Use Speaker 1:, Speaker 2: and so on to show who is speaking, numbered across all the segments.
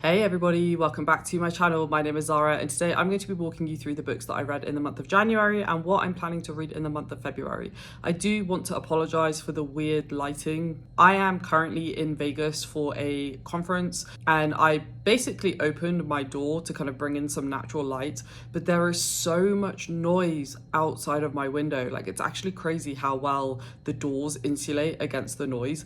Speaker 1: Hey everybody, welcome back to my channel. My name is Zara and today I'm going to be walking you through the books that I read in the month of January and what I'm planning to read in the month of February. I do want to apologize for the weird lighting. I am currently in Vegas for a conference and I basically opened my door to kind of bring in some natural light, but there is so much noise outside of my window. Like, it's actually crazy how well the doors insulate against the noise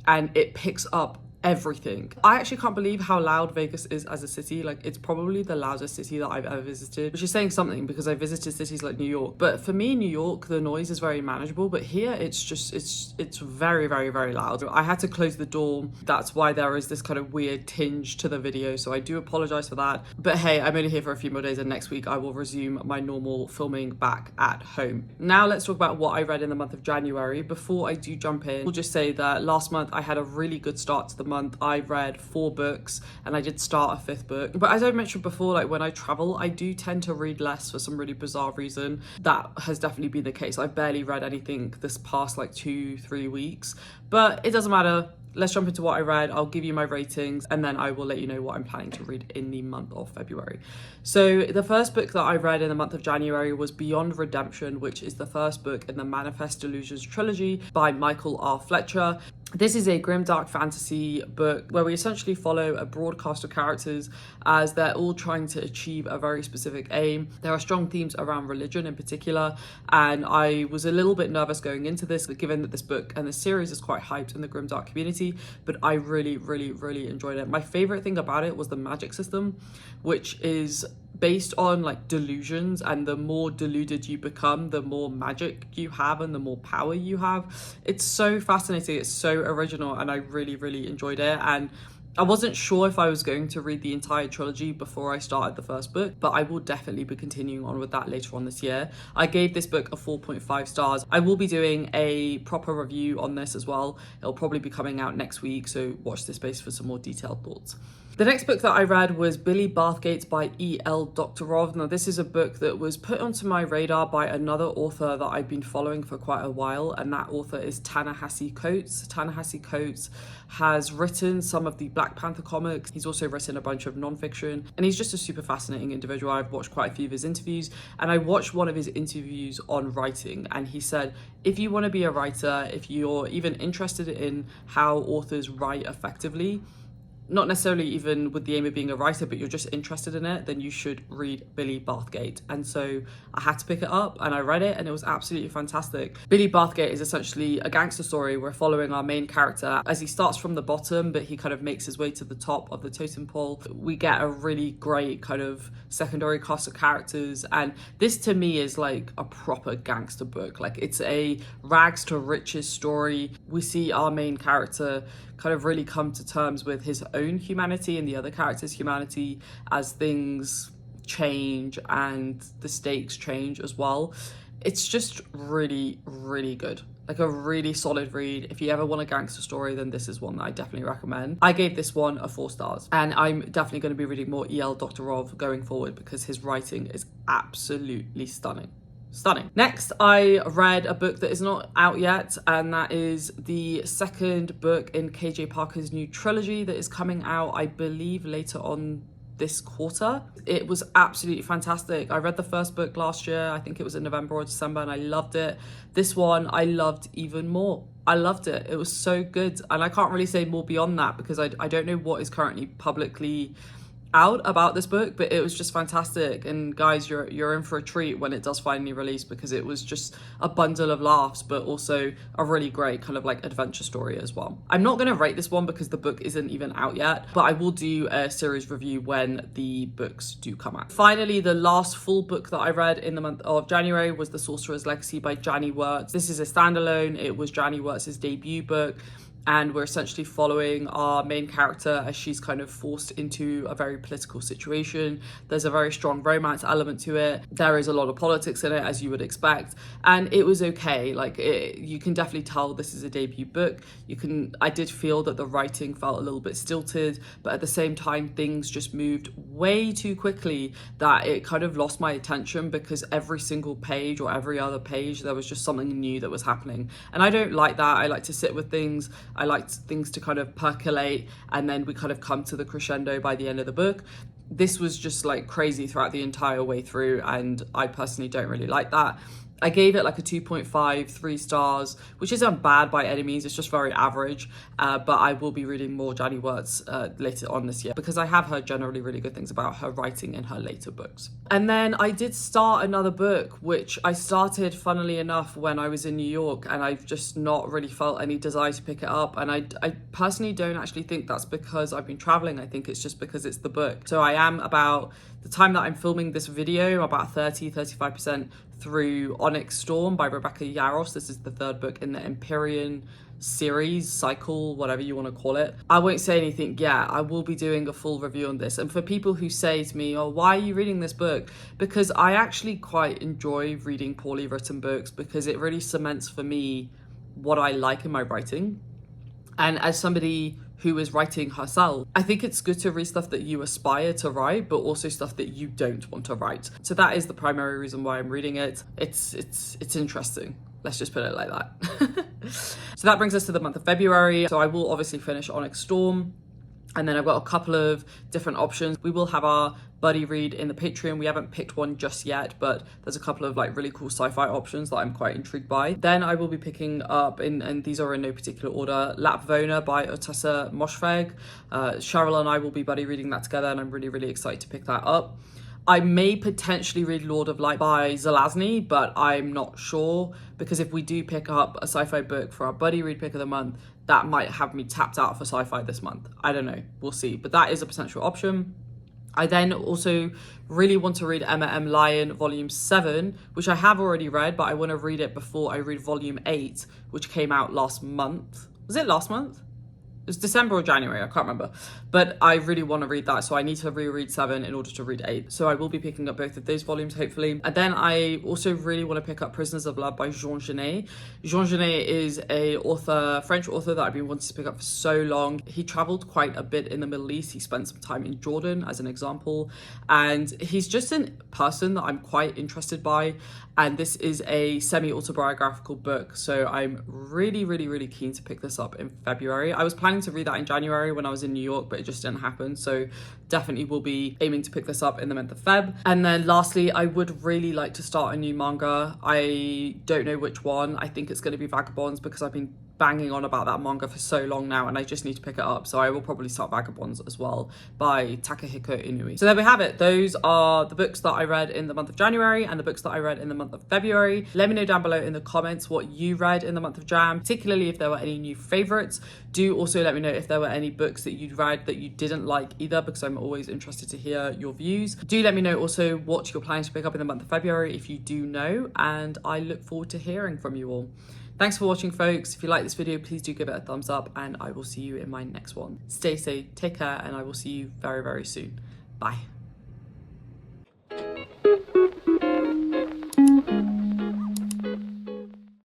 Speaker 1: and it picks up everything. I actually can't believe how loud Vegas is as a city. Like, it's probably the loudest city that I've ever visited, which is saying something because I visited cities like New York. But for me, New York, the noise is very manageable, but here it's just, it's very, very, very loud. I had to close the door. That's why there is this kind of weird tinge to the video. So I do apologize for that. But hey, I'm only here for a few more days and next week I will resume my normal filming back at home. Now let's talk about what I read in the month of January. Before I do jump in, we'll just say that last month I had a really good start to the month. I read 4 books and I did start a 5th book. But as I mentioned before, like when I travel, I do tend to read less for some really bizarre reason. That has definitely been the case. I've barely read anything this past like 2-3 weeks, but it doesn't matter. Let's jump into what I read. I'll give you my ratings and then I will let you know what I'm planning to read in the month of February. So the first book that I read in the month of January was Beyond Redemption, which is the first book in the Manifest Delusions trilogy by Michael R. Fletcher. This is a grimdark fantasy book where we essentially follow a broad cast of characters as they're all trying to achieve a very specific aim. There are strong themes around religion in particular, and I was a little bit nervous going into this, given that this book and this series is quite hyped in the grimdark community, but I really, really, really enjoyed it. My favorite thing about it was the magic system, which is based on like delusions, and the more deluded you become, the more magic you have and the more power you have. It's so fascinating, it's so original, and I really, really enjoyed it. And I wasn't sure if I was going to read the entire trilogy before I started the first book, but I will definitely be continuing on with that later on this year. I gave this book a 4.5 stars. I will be doing a proper review on this as well. It'll probably be coming out next week, so watch this space for some more detailed thoughts. The next book that I read was Billy Bathgate by E.L. Doktorov. Now, this is a book that was put onto my radar by another author that I've been following for quite a while, and that author is Ta-Nehisi Coates. Ta-Nehisi Coates has written some of the Black Panther comics. He's also written a bunch of nonfiction, and he's just a super fascinating individual. I've watched quite a few of his interviews, and I watched one of his interviews on writing, and he said, if you want to be a writer, if you're even interested in how authors write effectively, not necessarily even with the aim of being a writer, but you're just interested in it, then you should read Billy Bathgate. And so I had to pick it up and I read it and it was absolutely fantastic. Billy Bathgate is essentially a gangster story. We're following our main character as he starts from the bottom, but he kind of makes his way to the top of the totem pole. We get a really great kind of secondary cast of characters, and this to me is like a proper gangster book. Like, it's a rags to riches story. We see our main character kind of really come to terms with his own humanity and the other character's humanity as things change and the stakes change as well. It's just really, really good. Like a really solid read. If you ever want a gangster story, then this is one that I definitely recommend. I gave this one a 4 stars, and I'm definitely going to be reading more E.L. Doktorov going forward because his writing is absolutely stunning. Next, I read a book that is not out yet, and that is the second book in KJ Parker's new trilogy that is coming out, I believe, later on this quarter. It was absolutely fantastic. I read the first book last year, I think it was in November or December, and I loved it. This one I loved even more. I loved it. It was so good, and I can't really say more beyond that because I don't know what is currently publicly out about this book, but it was just fantastic. And guys, you're in for a treat when it does finally release, because it was just a bundle of laughs, but also a really great kind of like adventure story as well. I'm not going to rate this one because the book isn't even out yet, but I will do a series review when the books do come out. Finally, the last full book that I read in the month of January was The Sorcerer's Legacy by Janny Wurts. This is a standalone. It was Janny Wurts' debut book, and we're essentially following our main character as she's kind of forced into a very political situation. There's a very strong romance element to it. There is a lot of politics in it, as you would expect, and it was okay. Like, you can definitely tell this is a debut book. I did feel that the writing felt a little bit stilted, but at the same time things just moved way too quickly that it kind of lost my attention, because every single page or every other page there was just something new that was happening, and I don't like that. I like to sit with things I liked things to kind of percolate, and then we kind of come to the crescendo by the end of the book. This was just like crazy throughout the entire way through, and I personally don't really like that. I gave it like a 2.5, 3 stars, which isn't bad by any means. It's just very average. But I will be reading more Janny Wirtz later on this year, because I have heard generally really good things about her writing in her later books. And then I did start another book, which I started, funnily enough, when I was in New York, and I've just not really felt any desire to pick it up. And I personally don't actually think that's because I've been traveling. I think it's just because it's the book. So I am, about the time that I'm filming this video, about 35% through Onyx Storm by Rebecca Yarros. This is the 3rd book in the Empyrean series, cycle, whatever you want to call it. I won't say anything yet. I will be doing a full review on this. And for people who say to me, oh, why are you reading this book? Because I actually quite enjoy reading poorly written books, because it really cements for me what I like in my writing. And as somebody who is writing herself, I think it's good to read stuff that you aspire to write, but also stuff that you don't want to write. So that is the primary reason why I'm reading it. It's interesting. Let's just put it like that. So that brings us to the month of February. So I will obviously finish Onyx Storm. And then I've got a couple of different options. We will have our buddy read in the Patreon. We haven't picked one just yet, but there's a couple of like really cool sci-fi options that I'm quite intrigued by. Then I will be picking up, and these are in no particular order, Lapvona by Otessa Moshfegh. Cheryl and I will be buddy reading that together, and I'm really, really excited to pick that up. I may potentially read Lord of Light by Zelazny, but I'm not sure, because if we do pick up a sci-fi book for our buddy read pick of the month, that might have me tapped out for sci-fi this month. I don't know, we'll see, but that is a potential option. I then also really want to read Emma M. Lyon Volume 7, which I have already read, but I want to read it before I read Volume 8, which came out last month. Was it last month? It was December or January, I can't remember. But I really want to read that, so I need to reread 7 in order to read 8. So I will be picking up both of those volumes, hopefully. And then I also really want to pick up Prisoners of Love by Jean Genet. Jean Genet is a French author that I've been wanting to pick up for so long. He traveled quite a bit in the Middle East. He spent some time in Jordan, as an example. And he's just a person that I'm quite interested by. And this is a semi-autobiographical book. So I'm really, really, really keen to pick this up in February. I was planning to read that in January when I was in New York, but it just didn't happen. So definitely will be aiming to pick this up in the month of Feb. And then lastly, I would really like to start a new manga. I don't know which one. I think it's going to be Vagabonds, because I've been banging on about that manga for so long now, and I just need to pick it up. So I will probably start Vagabonds as well by Takahiko Inui. So there we have it. Those are the books that I read in the month of January and the books that I read in the month of February. Let me know down below in the comments what you read in the month of Jan, particularly if there were any new favorites. Do also let me know if there were any books that you'd read that you didn't like either, because I'm always interested to hear your views. Do let me know also what you're planning to pick up in the month of February if you do know, and I look forward to hearing from you all. Thanks for watching, folks. If you like this video, please do give it a thumbs up, and I will see you in my next one. Stay safe, take care, and I will see you very, very soon. Bye.